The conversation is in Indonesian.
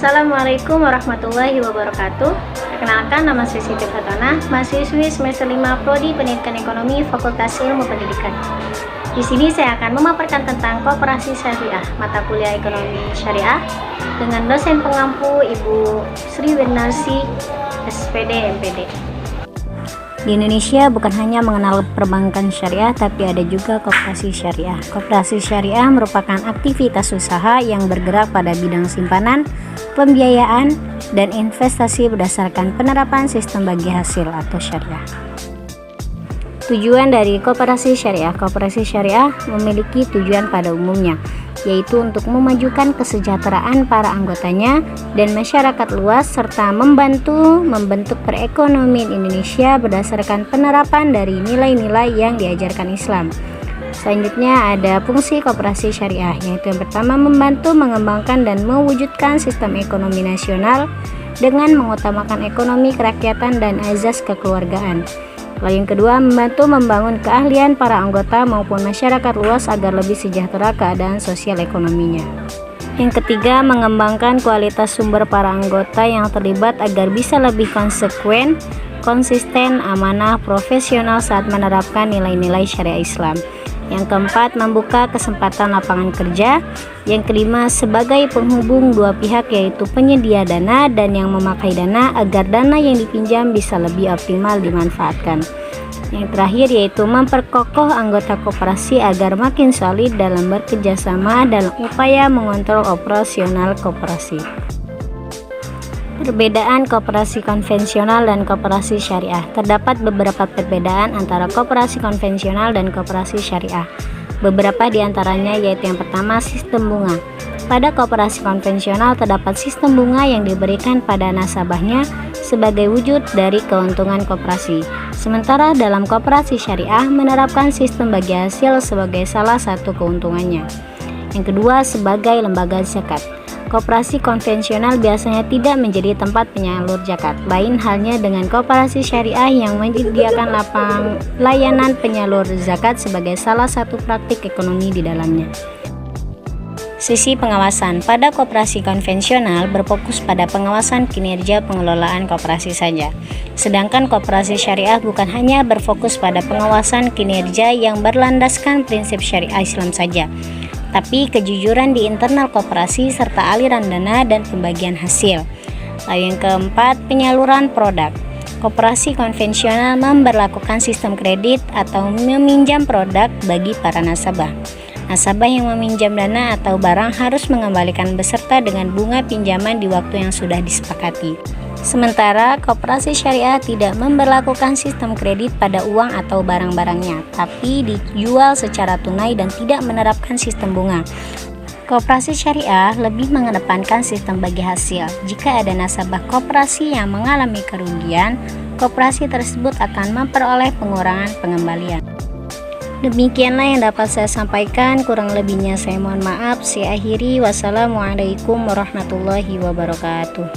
Assalamualaikum warahmatullahi wabarakatuh. Perkenalkan, nama saya Siti Fatona, mahasiswi semester 5 Prodi Pendidikan Ekonomi Fakultas Ilmu Pendidikan. Di sini saya akan memaparkan tentang Koperasi Syariah, mata kuliah Ekonomi Syariah, dengan dosen pengampu Ibu Sri Wirnarsi, SPD MPD. Di Indonesia bukan hanya mengenal perbankan syariah, tapi ada juga koperasi syariah. Koperasi syariah merupakan aktivitas usaha yang bergerak pada bidang simpanan, pembiayaan, dan investasi berdasarkan penerapan sistem bagi hasil atau syariah. Tujuan dari koperasi syariah. Koperasi syariah memiliki tujuan pada umumnya, yaitu untuk memajukan kesejahteraan para anggotanya dan masyarakat luas, serta membantu membentuk perekonomian Indonesia berdasarkan penerapan dari nilai-nilai yang diajarkan Islam. Selanjutnya ada fungsi koperasi syariah, yaitu yang pertama, membantu mengembangkan dan mewujudkan sistem ekonomi nasional dengan mengutamakan ekonomi kerakyatan dan azas kekeluargaan. Lalu yang kedua, membantu membangun keahlian para anggota maupun masyarakat luas agar lebih sejahtera keadaan sosial ekonominya. Yang ketiga, mengembangkan kualitas sumber para anggota yang terlibat agar bisa lebih konsekuen, konsisten, amanah, profesional saat menerapkan nilai-nilai syariah Islam. Yang keempat, membuka kesempatan lapangan kerja. Yang kelima, sebagai penghubung dua pihak, yaitu penyedia dana dan yang memakai dana, agar dana yang dipinjam bisa lebih optimal dimanfaatkan. Yang terakhir yaitu memperkokoh anggota koperasi agar makin solid dalam bekerjasama dalam upaya mengontrol operasional koperasi. Perbedaan koperasi konvensional dan koperasi syariah. Terdapat beberapa perbedaan antara koperasi konvensional dan koperasi syariah. Beberapa di antaranya yaitu yang pertama, sistem bunga. Pada koperasi konvensional terdapat sistem bunga yang diberikan pada nasabahnya sebagai wujud dari keuntungan koperasi. Sementara dalam koperasi syariah menerapkan sistem bagi hasil sebagai salah satu keuntungannya. Yang kedua, sebagai lembaga zakat. Koperasi konvensional biasanya tidak menjadi tempat penyalur zakat. Lain halnya dengan koperasi syariah yang menyediakan layanan penyalur zakat sebagai salah satu praktik ekonomi di dalamnya. Sisi pengawasan. Pada koperasi konvensional berfokus pada pengawasan kinerja pengelolaan koperasi saja. Sedangkan koperasi syariah bukan hanya berfokus pada pengawasan kinerja yang berlandaskan prinsip syariah Islam saja, tapi kejujuran di internal koperasi serta aliran dana dan pembagian hasil. Lalu yang keempat, penyaluran produk. Koperasi konvensional memberlakukan sistem kredit atau meminjam produk bagi para nasabah. Nasabah yang meminjam dana atau barang harus mengembalikan beserta dengan bunga pinjaman di waktu yang sudah disepakati. Sementara koperasi syariah tidak memberlakukan sistem kredit pada uang atau barang-barangnya, tapi dijual secara tunai dan tidak menerapkan sistem bunga. Koperasi syariah lebih mengedepankan sistem bagi hasil. Jika ada nasabah koperasi yang mengalami kerugian, koperasi tersebut akan memperoleh pengurangan pengembalian. Demikianlah yang dapat saya sampaikan, kurang lebihnya saya mohon maaf. Saya akhiri, wassalamualaikum warahmatullahi wabarakatuh.